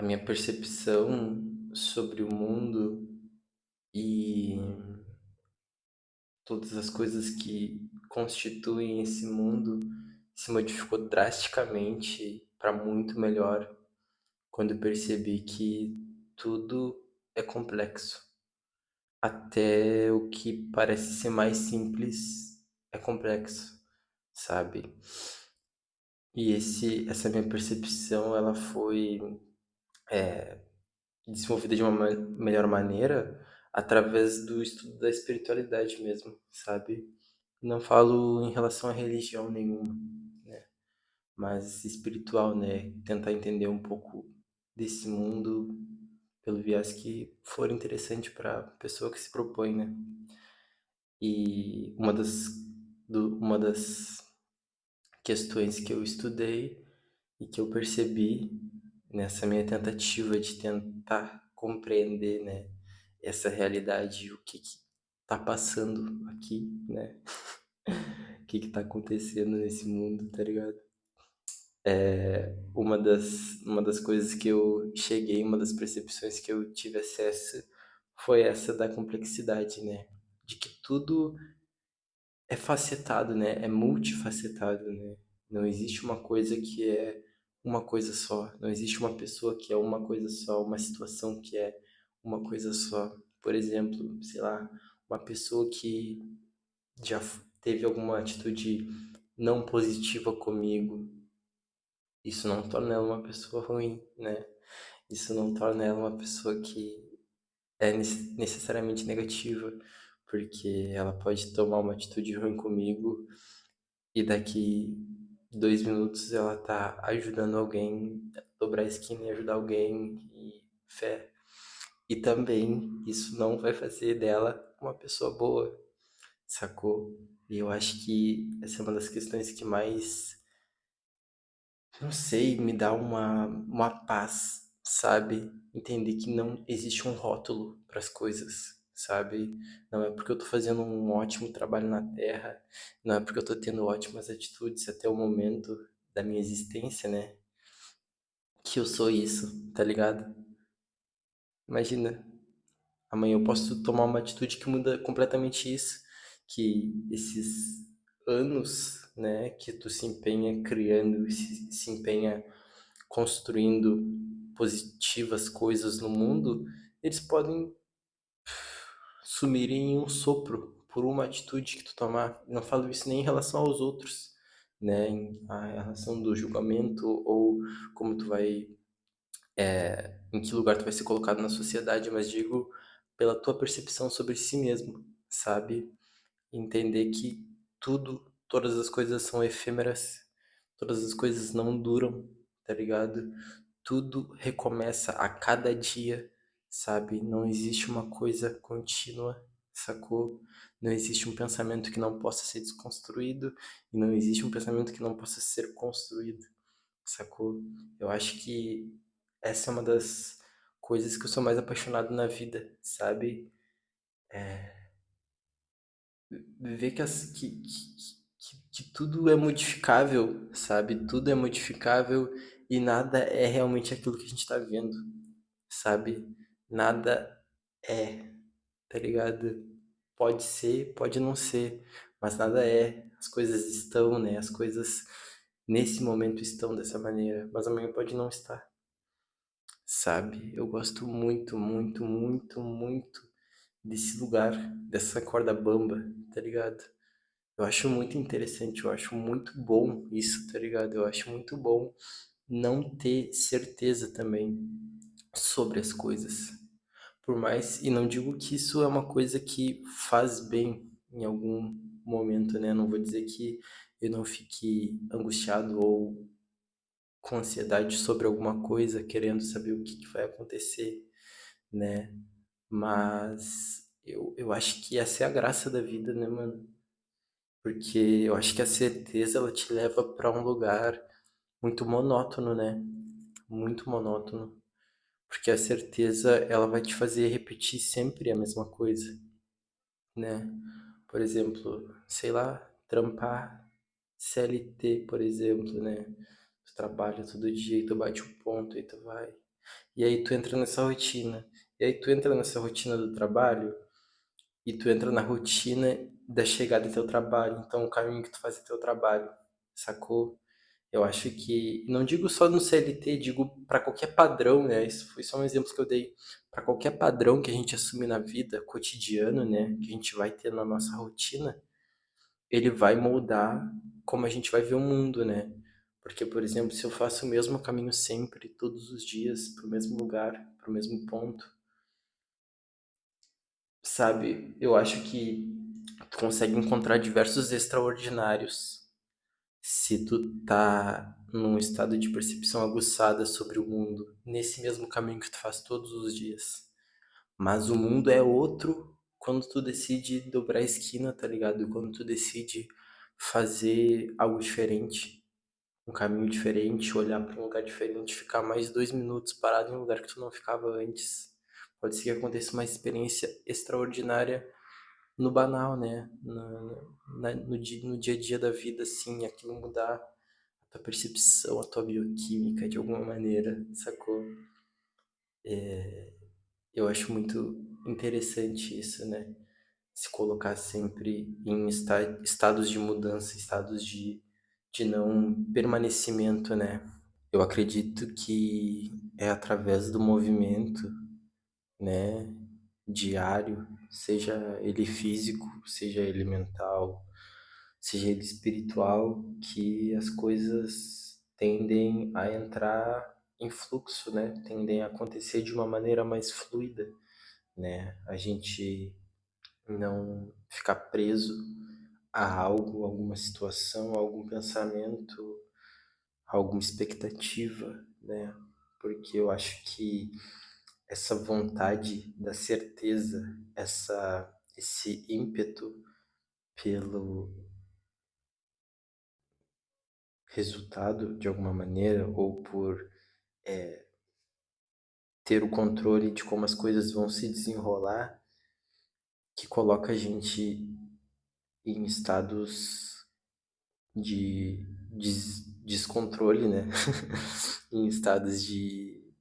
A minha percepção sobre o mundo e todas as coisas que constituem esse mundo se modificou drasticamente para muito melhor quando eu percebi que tudo é complexo. Até o que parece ser mais simples é complexo, sabe? E essa minha percepção, ela foi desenvolvida de uma melhor maneira através do estudo da espiritualidade mesmo, sabe? Não falo em relação a religião nenhuma, né? Mas espiritual, né? Tentar entender um pouco desse mundo pelo viés que for interessante para a pessoa que se propõe, né? E uma das questões que eu estudei e que eu percebi nessa minha tentativa de tentar compreender, né, essa realidade, o que que tá passando aqui, né? O que que tá acontecendo nesse mundo, tá ligado? Uma das coisas que eu cheguei, uma das percepções que eu tive acesso foi essa da complexidade, né? De que tudo é facetado, né? É multifacetado, né? Não existe uma coisa que é uma coisa só. Não existe uma pessoa que é uma coisa só, uma situação que é uma coisa só. Por exemplo, sei lá, uma pessoa que já teve alguma atitude não positiva comigo, isso não torna ela uma pessoa ruim, né? Isso não torna ela uma pessoa que é necessariamente negativa, porque ela pode tomar uma atitude ruim comigo e daqui 2 minutos ela tá ajudando alguém, a dobrar a esquina e ajudar alguém e fé. E também isso não vai fazer dela uma pessoa boa, sacou? E eu acho que essa é uma das questões que mais, não sei, me dá uma paz, sabe? Entender que não existe um rótulo para as coisas, sabe? Não é porque eu tô fazendo um ótimo trabalho na Terra, não é porque eu tô tendo ótimas atitudes até o momento da minha existência, né? Que eu sou isso, tá ligado? Imagina, amanhã eu posso tomar uma atitude que muda completamente isso, que esses anos, né, que tu se empenha criando, se empenha construindo positivas coisas no mundo, eles podem sumirem em um sopro por uma atitude que tu tomar. Não falo isso nem em relação aos outros, né? Em a relação do julgamento ou como tu vai, em que lugar tu vai ser colocado na sociedade, mas digo pela tua percepção sobre si mesmo, sabe? Entender que todas as coisas são efêmeras, todas as coisas não duram, tá ligado? Tudo recomeça a cada dia, sabe? Não existe uma coisa contínua, sacou? Não existe um pensamento que não possa ser desconstruído e não existe um pensamento que não possa ser construído, sacou? Eu acho que essa é uma das coisas que eu sou mais apaixonado na vida, sabe? Ver que tudo é modificável, sabe? Tudo é modificável e nada é realmente aquilo que a gente tá vendo, sabe? Nada é, tá ligado? Pode ser, pode não ser, mas nada é. As coisas estão, né? As coisas nesse momento estão dessa maneira, mas amanhã pode não estar, sabe? Eu gosto muito, muito, muito, muito desse lugar, dessa corda bamba, tá ligado? Eu acho muito interessante, eu acho muito bom isso, tá ligado? Eu acho muito bom não ter certeza também sobre as coisas. Por mais, e não digo que isso é uma coisa que faz bem em algum momento, né? Não vou dizer que eu não fique angustiado ou com ansiedade sobre alguma coisa, querendo saber o que que vai acontecer, né? Mas eu acho que essa é a graça da vida, né, mano? Porque eu acho que a certeza ela te leva para um lugar muito monótono, né? Muito monótono. Porque a certeza ela vai te fazer repetir sempre a mesma coisa, né? Por exemplo, sei lá, trampar CLT, por exemplo, né? Tu trabalha todo dia e tu bate um ponto e tu vai. E aí tu entra nessa rotina. E aí tu entra nessa rotina do trabalho e tu entra na rotina da chegada do teu trabalho. Então, o caminho que tu faz é teu trabalho, sacou? Eu acho que, não digo só no CLT, digo para qualquer padrão, né? Isso foi só um exemplo que eu dei. Para qualquer padrão que a gente assume na vida, cotidiano, né? Que a gente vai ter na nossa rotina, ele vai moldar como a gente vai ver o mundo, né? Porque, por exemplo, se eu faço o mesmo caminho sempre, todos os dias, para o mesmo lugar, para o mesmo ponto, sabe? Eu acho que tu consegue encontrar diversos extraordinários se tu tá num estado de percepção aguçada sobre o mundo, nesse mesmo caminho que tu faz todos os dias. Mas o mundo é outro quando tu decide dobrar a esquina, tá ligado? Quando tu decide fazer algo diferente, um caminho diferente, olhar para um lugar diferente, ficar mais 2 minutos parado em um lugar que tu não ficava antes. Pode ser que aconteça uma experiência extraordinária no banal, né? No dia a dia da vida, assim, aquilo mudar a tua percepção, a tua bioquímica de alguma maneira, sacou? Eu acho muito interessante isso, né? Se colocar sempre em estados de mudança, estados de não permanecimento, né? Eu acredito que é através do movimento, né, diário, seja ele físico, seja ele mental, seja ele espiritual, que as coisas tendem a entrar em fluxo, né? Tendem a acontecer de uma maneira mais fluida, né? A gente não ficar preso a algo, alguma situação, algum pensamento, alguma expectativa, né? Porque eu acho que essa vontade da certeza, esse ímpeto pelo resultado de alguma maneira ou por ter o controle de como as coisas vão se desenrolar, que coloca a gente em estados de descontrole, né? Em estados de,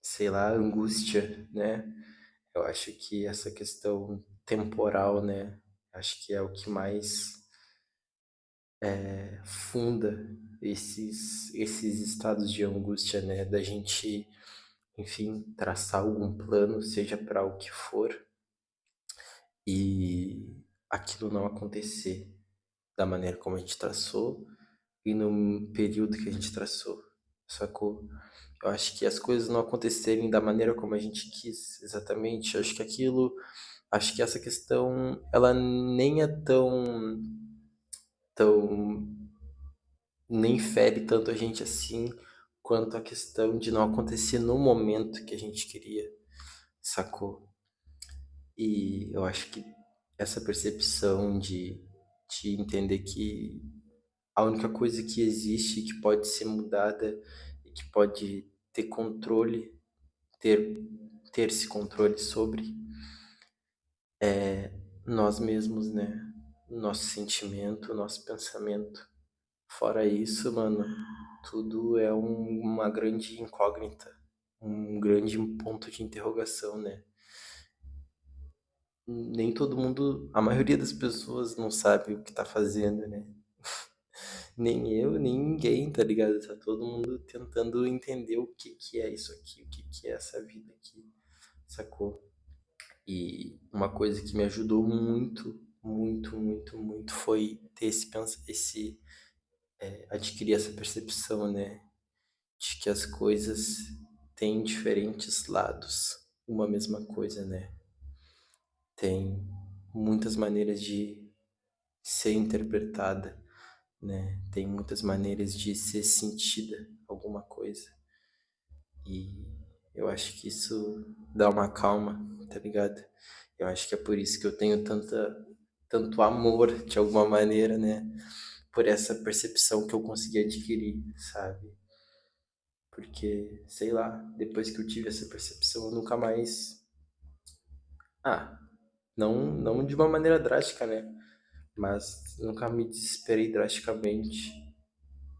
sei lá, angústia, né? Eu acho que essa questão temporal, né? Acho que é o que mais funda esses estados de angústia, né? Da gente, enfim, traçar algum plano, seja para o que for, e aquilo não acontecer da maneira como a gente traçou e no período que a gente traçou, sacou? Eu acho que as coisas não acontecerem da maneira como a gente quis, exatamente. Eu acho que acho que essa questão, ela nem é tão, nem fere tanto a gente assim, quanto a questão de não acontecer no momento que a gente queria, sacou? E eu acho que essa percepção de entender que a única coisa que existe, que pode ser mudada e que pode ter controle, ter, ter esse controle sobre nós mesmos, né? Nosso sentimento, nosso pensamento. Fora isso, mano, tudo é uma grande incógnita, um grande ponto de interrogação, né? Nem todo mundo, a maioria das pessoas não sabe o que tá fazendo, né? Nem eu, nem ninguém, tá ligado? Tá todo mundo tentando entender o que que é isso aqui, o que que é essa vida aqui, sacou? E uma coisa que me ajudou muito, muito, muito, muito foi ter adquirir essa percepção, né? De que as coisas têm diferentes lados, uma mesma coisa, né? Tem muitas maneiras de ser interpretada, né? Tem muitas maneiras de ser sentida alguma coisa. E eu acho que isso dá uma calma, tá ligado? Eu acho que é por isso que eu tenho tanto amor, de alguma maneira, né? Por essa percepção que eu consegui adquirir, sabe? Porque, sei lá, depois que eu tive essa percepção, eu nunca mais. Ah, não de uma maneira drástica, né? Mas nunca me desesperei drasticamente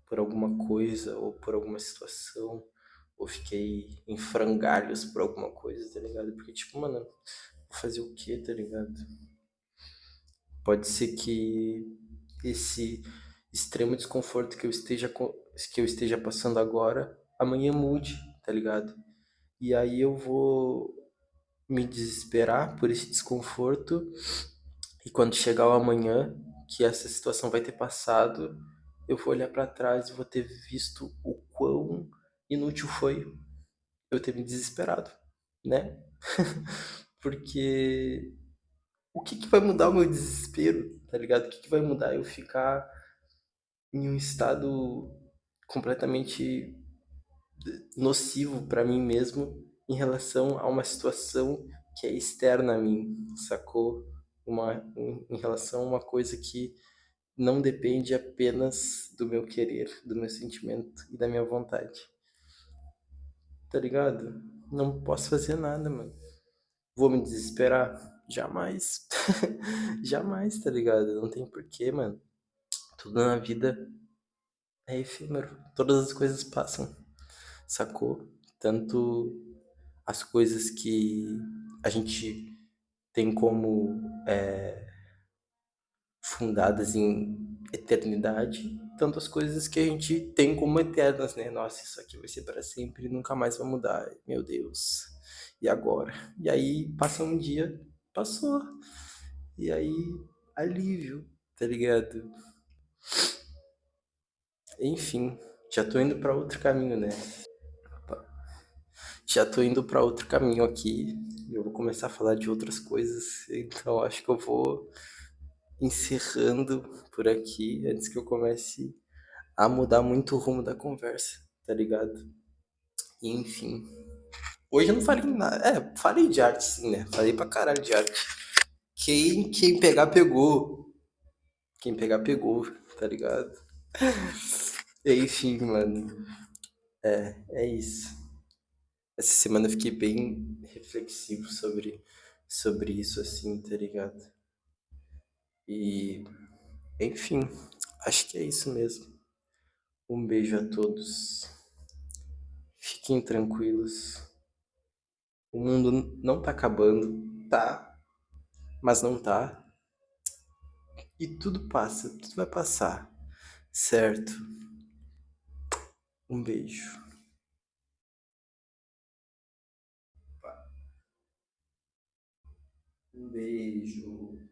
por alguma coisa ou por alguma situação ou fiquei em frangalhos por alguma coisa, tá ligado? Porque, tipo, mano, vou fazer o quê, tá ligado? Pode ser que esse extremo desconforto que eu esteja passando agora, amanhã mude, tá ligado? E aí eu vou me desesperar por esse desconforto e quando chegar o amanhã, que essa situação vai ter passado, eu vou olhar pra trás e vou ter visto o quão inútil foi eu ter me desesperado, né? Porque o que que vai mudar o meu desespero, tá ligado? O que que vai mudar eu ficar em um estado completamente nocivo pra mim mesmo em relação a uma situação que é externa a mim, sacou? Em relação a uma coisa que não depende apenas do meu querer, do meu sentimento e da minha vontade, tá ligado? Não posso fazer nada, mano. Vou me desesperar? Jamais. Jamais, tá ligado? Não tem porquê, mano. Tudo na vida é efêmero. Todas as coisas passam, sacou? Tanto as coisas que a gente tem como fundadas em eternidade, tanto as coisas que a gente tem como eternas, né? Nossa, isso aqui vai ser para sempre e nunca mais vai mudar. Meu Deus. E agora? E aí passa um dia, passou. E aí, alívio, tá ligado? Enfim, já tô indo para outro caminho, né? Já tô indo para outro caminho aqui. Eu vou começar a falar de outras coisas, então acho que eu vou encerrando por aqui antes que eu comece a mudar muito o rumo da conversa, tá ligado? E, enfim. Hoje eu não falei nada. É, falei de arte sim, né? Falei pra caralho de arte. Quem pegar, pegou. Quem pegar, pegou, tá ligado? Enfim, mano. É isso. Essa semana eu fiquei bem reflexivo sobre isso, assim, tá ligado? E, enfim, acho que é isso mesmo. Um beijo a todos. Fiquem tranquilos. O mundo não tá acabando, tá? Mas não tá. E tudo passa, tudo vai passar, certo? Um beijo. Um beijo.